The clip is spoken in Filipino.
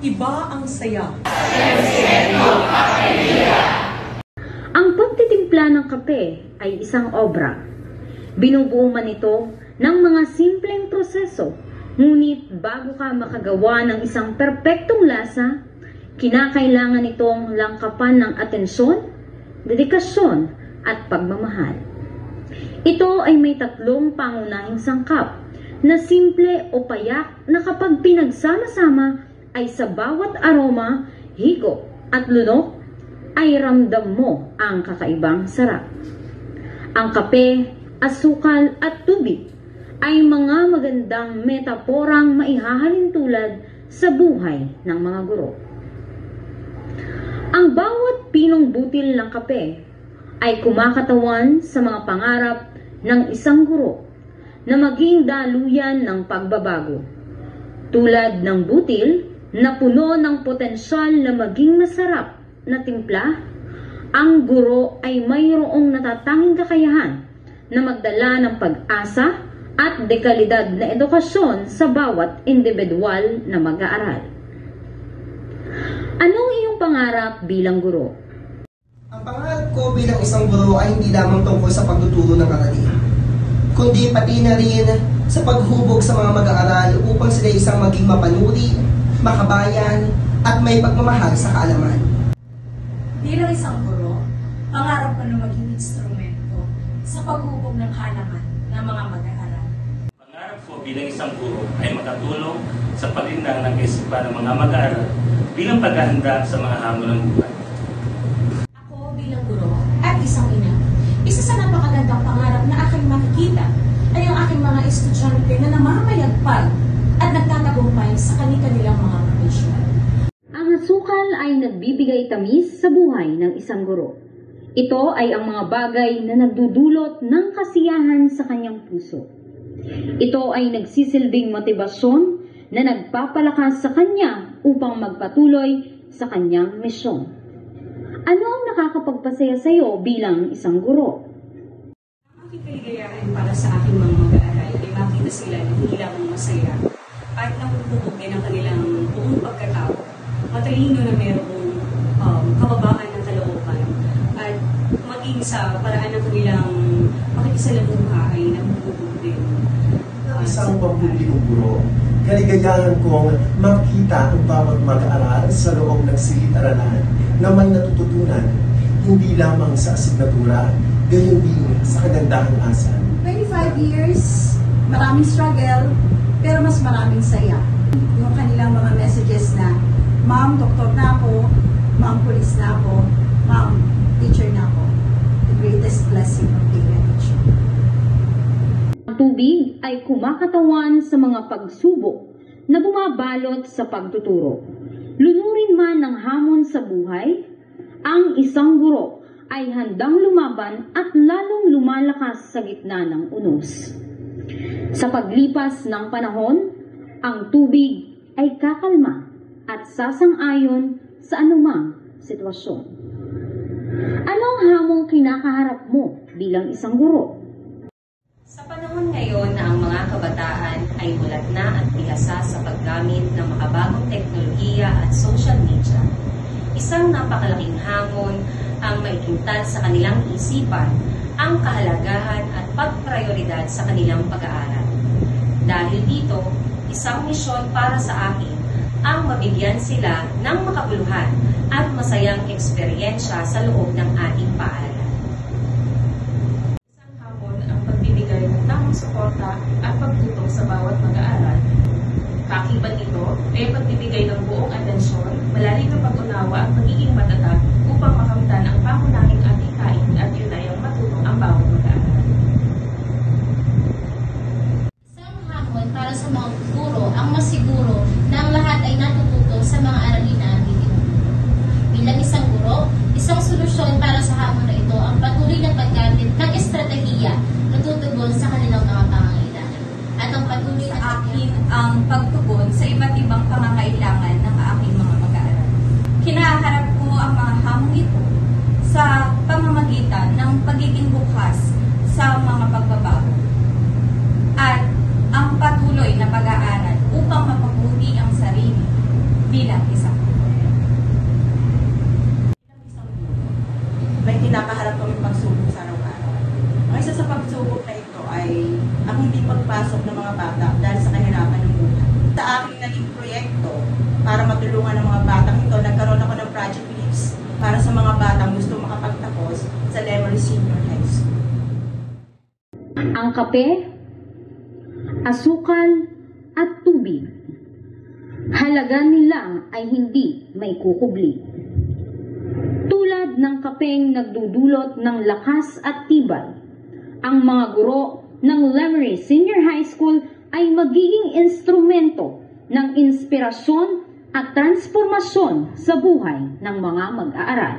Iba ang saya. Ang pagtitimpla ng kape ay isang obra. Binubuo man ito ng mga simpleng proseso, ngunit bago ka makagawa ng isang perpektong lasa, kinakailangan itong langkapan ng atensyon, dedikasyon at pagmamahal. Ito ay may tatlong pangunahing sangkap na simple o payak na kapag pinagsama-sama ay sa bawat aroma, higop at lunok ay ramdam mo ang kakaibang sarap. Ang kape, asukal at tubig ay mga magandang metaporang maihahalin tulad sa buhay ng mga guro. Ang bawat pinong butil ng kape ay kumakatawan sa mga pangarap ng isang guro na maging daluyan ng pagbabago. Tulad ng butil na puno ng potensyal na maging masarap na timpla, ang guro ay mayroong natatanging kakayahan na magdala ng pag-asa at dekalidad na edukasyon sa bawat individual na mag-aaral. Anong iyong pangarap bilang guro? Ang pangarap ko bilang isang guro ay hindi lamang tungkol sa pagtuturo ng aralin, kundi pati na rin sa paghubog sa mga mag-aaral upang sila isang maging mapanuri, makabayan, at may pagmamahal sa kaalaman. Bilang isang guro, pangarap ko na maging instrumento sa paghubog ng kaalaman ng mga mag-aaral. Pangarap ko bilang isang guro ay makatulong sa paglinang ng kaisipan ng mga mag-aaral bilang paghahanda sa mga hamon ng buhay. Ako bilang guro at isang ina, isa sa napakagandang pangarap na aking makikita ay ang aking mga estudyante na namamayagpag at nagtatagumpay sa kanilang mga profesyon. Ang asukal ay nagbibigay tamis sa buhay ng isang guro. Ito ay ang mga bagay na nagdudulot ng kasiyahan sa kanyang puso. Ito ay nagsisilbing motibasyon na nagpapalakas sa kanya upang magpatuloy sa kanyang misyon. Ano ang nakakapagpasaya sa iyo bilang isang guro? Ang aking kaligayahan para sa aking mga mag-aaral ay makita sila na hindi lamang masaya at nakuhubog din ang kanilang buong pagkatao, matalino na mayroong kababaan ng kalooban, at maging sa paraan ng kanilang pakikisalamuha ay nakuhubog din. Isang pampublikong guro, kaligayahan kong makita ang bawat mag-aaral sa loob ng silid-aralan na may natututunan, hindi lamang sa asignatura, gayon din sa kagandahang asal. 25 years, maraming struggle, pero mas maraming saya. Yung kanilang mga messages na, Ma'am, doktor na ako, Ma'am, police na ako, Ma'am, teacher na ako. The greatest blessing of being a teacher. Ang tubig ay kumakatawan sa mga pagsubok na bumabalot sa pagtuturo. Lunurin man ng hamon sa buhay, ang isang guro ay handang lumaban at lalong lumalakas sa gitna ng unos. Sa paglipas ng panahon, ang tubig ay kakalma at sasang-ayon sa anumang sitwasyon. Anong hamong kinakaharap mo bilang isang guro? Sa panahon ngayon na ang mga kabataan ay mulat na at bihasa sa paggamit ng makabagong teknolohiya at social media, isang napakalaking hamon ang maikintal sa kanilang isipan ang kahalagahan at pagprioridad sa kanilang pag-aaral. Dahil dito, isang misyon para sa akin ang mabigyan sila ng makabuluhan at masayang eksperyensya sa loob ng ating paaralan. Isang hamon ang pagbibigay ng tamang suporta at pagtutong sa bawat mag-aaral. Kakibat nito ay pagbibigay ng buong atensyon, malalim na pag-unawa at pagiging matatag upang makamtan ang pangunahing ating kain at yun ay ang matutong ang bawat mag-aaral. Isang hamon para sa mga guro ang masiguro na ang lahat ay natututo sa mga aralin na ating tinuturo. Bilang isang guro, isang solusyon para sa hamon na ito ang patuloy na paggamit ng estratehiya na tutugon sa kanilang mga pangangailangan. At ang patuloy sa akin ang pagtugon sa iba't ibang pangangailangan ng aking mga mag-aaral. Kinaharap ko ang mga hamon ito sa pamamagitan ng pagiging bukas sa mga pagbabago at ang patuloy na pag-aaral upang mapabuti ang sarili bilang isa. hindi pagpasok ng mga bata dahil sa kahirapan ng buhay. Sa aking naging proyekto para matulungan ng mga batang ito, nagkaroon ako ng project leads para sa mga batang gusto makapagtapos sa Lemery Senior High School. Ang kape, asukal at tubig, halaga nila ay hindi may kukubli. Tulad ng kapeng nagdudulot ng lakas at tibay, ang mga guro ng Lemery Senior High School ay magiging instrumento ng inspirasyon at transformasyon sa buhay ng mga mag-aaral.